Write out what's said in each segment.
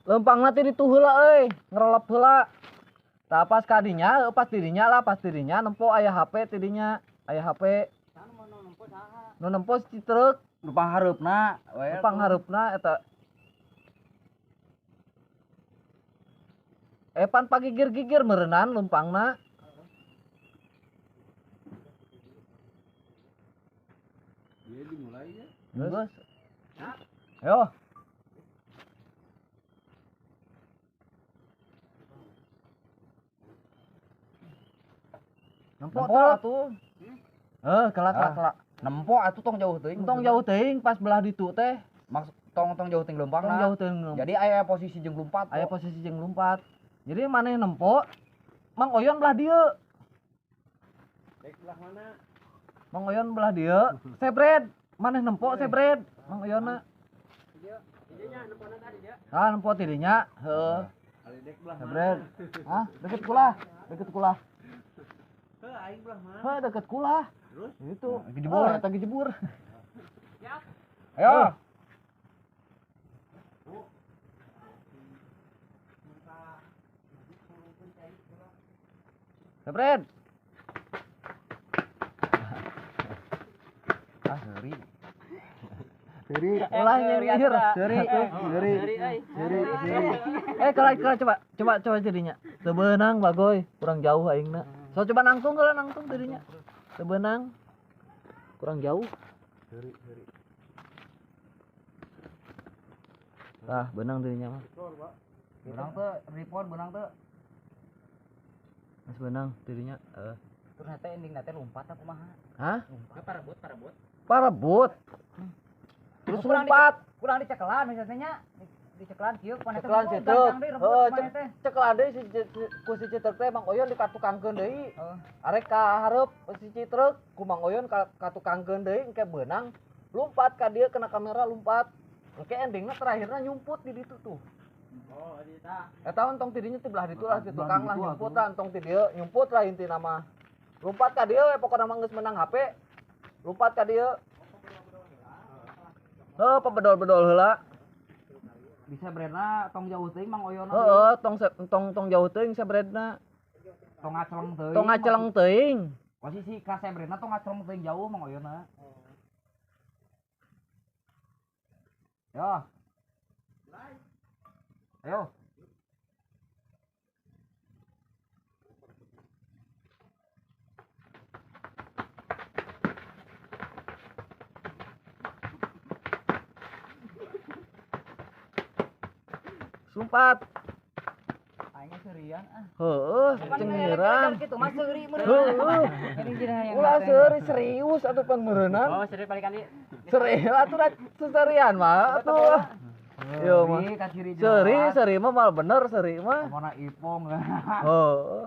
Lempang nanti di tuh heula euy, ngerelep heula. Tah pas kadinya, pas dirinya nempo aya HP tidinya, aya HP. Nu nempo si truk, nu panghareupna we. panghareupna eta. Pan pagigir-gigir meureunnan lempangna. Ieu dimulai ya. Geus. Ayo. Nempo atuh. Kelak. Nempo atuh tong jauh teuing. Tong jauh teuing pas belah ditu teh. Maksud tong jauh teuing leumpangna. Tong jauh teuing. Jadi aya posisi jeung lompat. Aya posisi jeung lompat. Jadi maneh nempo Mang Oyon belah dieu. Dek belah mana? Mang Oyon belah dieu. Sebred, maneh nempo sebred. Mang Oyonna. Didinya nempona tadi dia. Ah, nempo tidinya. Heueuh. Ali dek belah Sebred. mana? Hah? Deket kulah. Aing belah mana? Heuh, deket kulah. Terus? Itu. Gejebur. Eta gejebur. Siap. Ayo. Sebred. Seuri. Seuri, ulah nyengir. Seuri. Coba jadinya. Teu beunang bagoy, kurang jauh aingna. So coba nangtung heula nangtung jadinya. Teu beunang. Kurang jauh. Seuri. Tah, beunang jadinya mah. Benang teh, report benang teh. Mas beunang jadinya. Terus teh endingna teh lompat apa kumaha? Hah? Lompat. Parabot. Parabot. Terus lompat. Kurang dicekelan misalnya dicekelan kieu pana teh. Cekelan situ. Cekelan deui ku si Citruk teh Mang Oyon dikatukangkeun deui. Arek ka hareup si Citruk ku Mang Oyon katukangkeun deui engke beunang lompat ka dieu kena kamera lompat. Engke endingna terakhirna nyumput di ditu tuh. Oh, di eta. Eta ontong tidinya ti belah ditu lah si tukang lah nyumput lah ontong ti dieu nyumput lah intina mah. Lompat ka dieu pokona mah geus menang HP. Lompat ka dieu. Heuh, pabedol-bedol heula. Bisa beredna tong jauh teuing Mang Oyonna. Heeh, tong jauh teuing sabredna. Tong ngaceleng teuing. Tong ngaceleng teuing. Posisi ka sabredna tong ngaceleng teuing jauh Mang Oyonna. Yo. Ayo. Sumpat. Aingnya serian ah. Heueuh, cengiran. Kitu mah seuri Heueuh. Ulah seuri serius atuh pan meureunnan. Oh, seri balikan di. Seri atuh da seserian mah atuh. Yo mah. Seri mah mal bener seri mah. Mana ipong. Heeh.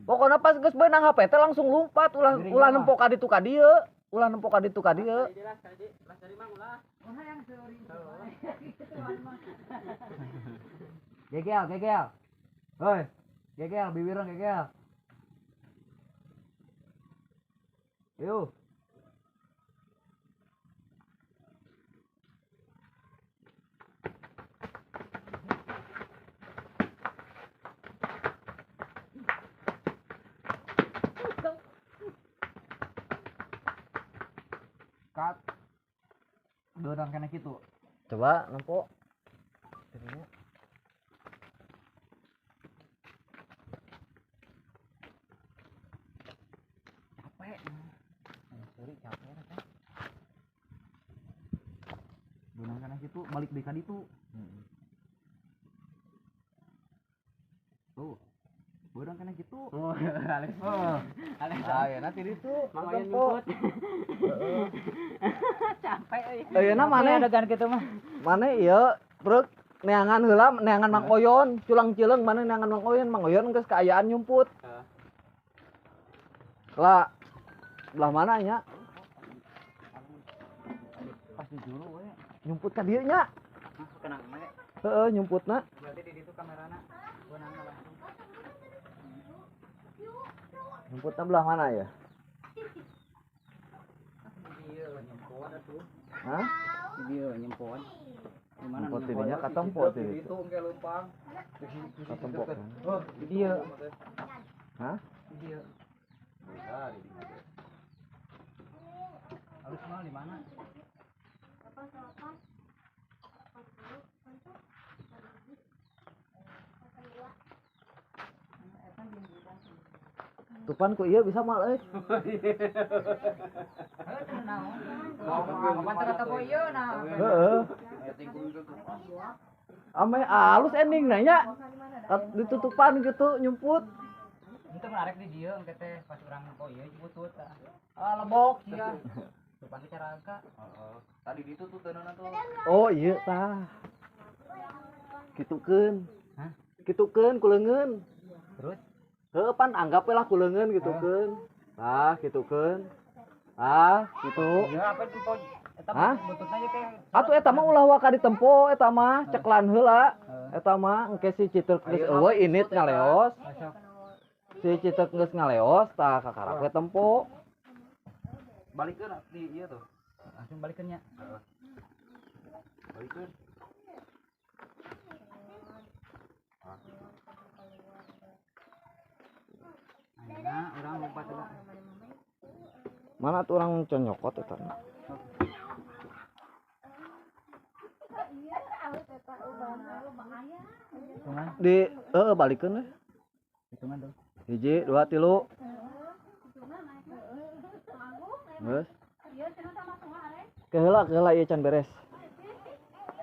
Pokona pas geus beunang HP teh langsung lompat ulah nempo ka ditu ka dieu. Ulah nempo ka ditu ka dieu. Gegel. Hoi. Gegel, bibirang gegel. Yuk. Kat. Beunang kena kitu. Coba nempo. Jadinya. Capek. Sorry, capek teh. Beunang kena kitu, balik deui ka ditu. Tuh. Beunang kena kitu. Oh, ales. Ayeuna ti ditu. Mang Oyon nyumput. Capek euy. Ayeuna maneh adegan kitu mah. Maneh ieu brek neangan heula neangan Mang Oyon, culang cileung maneh neangan Mang Oyon geus kaayaan nyumput. Lah belah mana nya? Pas di juru we. Nyumput ka dieu nya. Kenang we. Heeh, nyumputna. Berarti di ditu kamerana. Beunangna langsung. Nyumputna belah mana ya? Ieu nyumput atuh. Hah? Dia nyempot. Gimana? Nyempot tidinya katempo tidi. Itu engke leumpang. Katempo. Oh, Dia. Hah? Dia. bisa di dinya. Harus mal di mana? Tupan ku ieu bisa mal euy. Kapan kata boy ieu nah. Heeh. Aya tingkung itu. Ame alus ending nanya. Ditutupan gitu nyumput. Itu menarik di dia engke teh pas urang kok ieu butut. Lebok sia. Depan bicara ka. Heeh. Tadi ditu tuh teunana tuh. Oh iya tah. Gitukeun. Hah? Gitukeun kuleungeun. Terus Heuh pan anggap we lah kuleungeun gitukeun. Tah gitukeun. Ah, gitu. ya apa itu eta Hah? bututna ieu teh. Atuh eta mah ulah waka ditempo eta mah ceklan heula. Eta mah engke si Citeuk geus eueuh init ngaleos. Si Citeuk geus ngaleos tah kakarak we tempo. Balikeun di ieu tuh. Langsung balikeun nya. Balikeun. Nah, urang lompat heula. Mana tuh orang conyokot eta. Hitungan, Di balikeun we. hitungan tuh. 1 2 3. Geus. Keheula ieu can beres.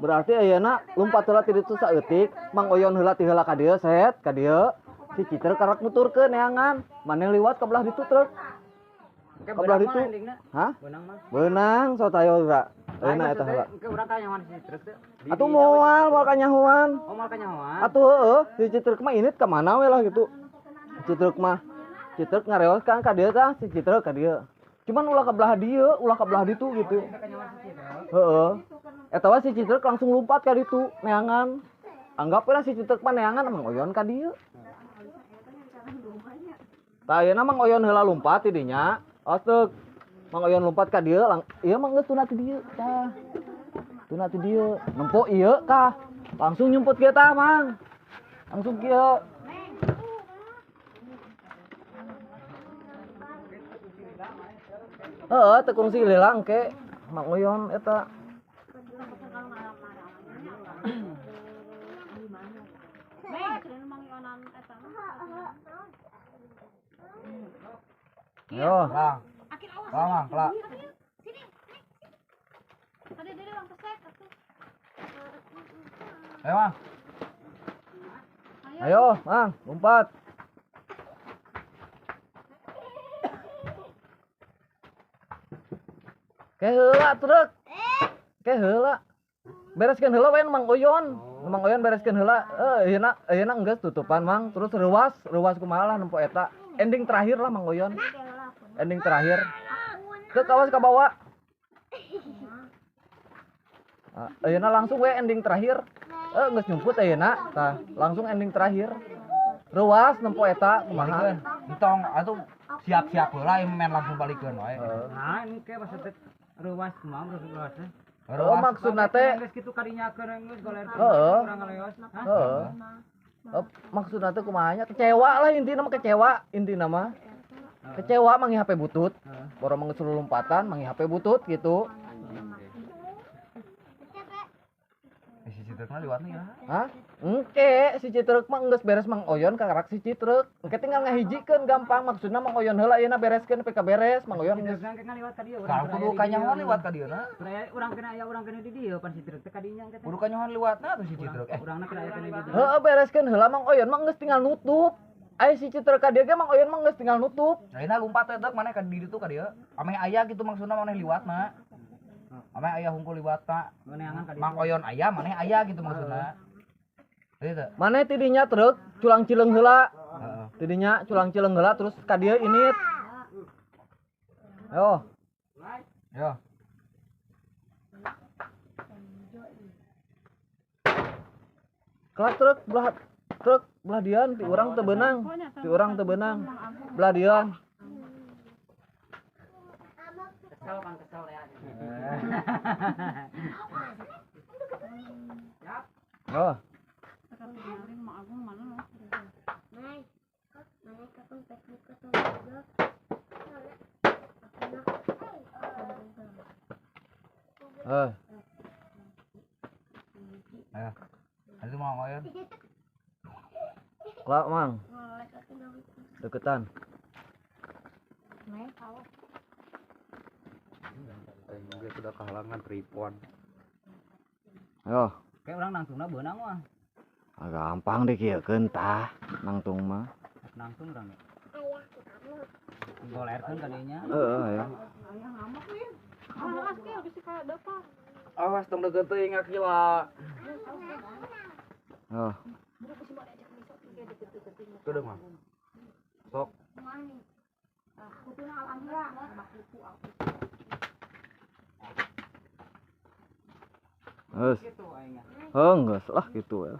Berarti ayeuna lumpat heula ti ditu saeutik, Mang Oyon heula ti heula ka dieu set, ka dieu. Si Citeuk karak nuturkeun neangan, maneh liwat ka belah ditu truk. Engke Kabelah beunang ditu. mah endingna. Hah? Beunang mah. Beunang so tayo heula. Ayeuna eta heula. Engke urang ka nyaman si truk teh. Atuh moal ka nyahoan. Oh, mal ka nyahoan. Atuh heueuh, si Citeuk mah init ka mana we lah gitu. Citeuk mah Citeuk ngareos kan ka dieu tah, si Citeuk ka dieu. Cuman ulah ka belah dieu, ulah ka belah ditu gitu. Engke ka nyaman si truk. Heeh. Eta mah si Citeuk langsung lompat ka ditu, neangan. Anggap we lah si Citeuk mah neangan Mang Oyon ka dieu. Tah ayeuna Mang Oyon heula lompat ti dinya. Asteuk. Mang Oyon lompat ka dieu, ieu mah geus tuna ti dieu. Tah. Tuna ti dieu. Nempo ieu kah? Langsung nyumput kieu tah, Mang. Langsung kieu. Heeh, teu kungsi lila engke Mang Oyon eta. Yo, Lang. Lang, Lang. Ayo, Mang. ayo, Mang, lompat. Ke heula truk. Ke heula. Bereskeun heula we Mang Oyon. Mang Oyon bereskeun heula. Ayeuna geus tutupan, Mang. Terus reuwas kumaha lah nempo eta. Ending terakhir lah Mang Oyon. Ending terakhir. Teu kawas ka bawah. Ayeuna langsung we ending terakhir. Geus nyumput ayeuna. Tah, langsung ending terakhir. Reuwas nempo eta kumaha? Entong atuh siap-siap heula men langsung balikeun wae. Nah, engke pas teh reuwas kumaha reuwas teh. Oh, maksudna teh Geus kitu kadinyakeun geus goler. Heeh. Urang ngaleos. Hah? heeh. Maksudna teh kumaha nya? Kecewa lah intina mah kecewa intina mah. Kecewa mangi HP butut. Boro manggeus lompatan mangi HP butut gitu. Si Citeuk mah liwatna ya. Hah? Engke si Citeuk mah geus beres Mang Oyon kakarak si Citeuk. Engke tinggal ngahijikeun gampang. Maksudna Mang Oyon heula ayeuna bereskeun PK beres. Mang Oyon geus Engke ngaliwat ka dieu. Kalau kudu kanyahoan liwat ka dieuna. Urang kena aya urang kena di dieu pan si truk teh kadinya engke teh. Kudu kanyahoan liwatna tuh si Citeuk. Urangna kena aya kena di dieu. heueuh bereskeun heula Mang Oyon mah geus tinggal nutup. Aya si Citeuk ka dieu ge Mang Oyon mah geus tinggal nutup. Ayeuna lumpat teh maneh ka di ditu ka dieu. Ameh aya gitu maksudna maneh liwatna. Ameh aya hungkul liwatna. Meneangan ka dieu. Mang Oyon aya maneh aya gitu maksudna. Gitu. Maneh tidinya truk culang cileung heula. Heeh. Tidinya culang cileung heula terus ka dieu init. Yo. Yo. Kelas truk belah dian ti urang teu beunang. Ti urang teu beunang. Belah dian. Kesel kan kesel ya. Oh, eh, Ayo. Itu mau ngoyon. kelak mang, deketan. Dia sudah kehalangan tripod. Ayo, Kayak orang nangtungna beunang mah. gampang dikiekeun tah, nangtung mah. Nangtung urang. Golerkeun ka dinya. Ayo. Awas tong deket teuing ngakila. Oh, Kudu mah. Sok. geus. Heuh, geus lah kitu we.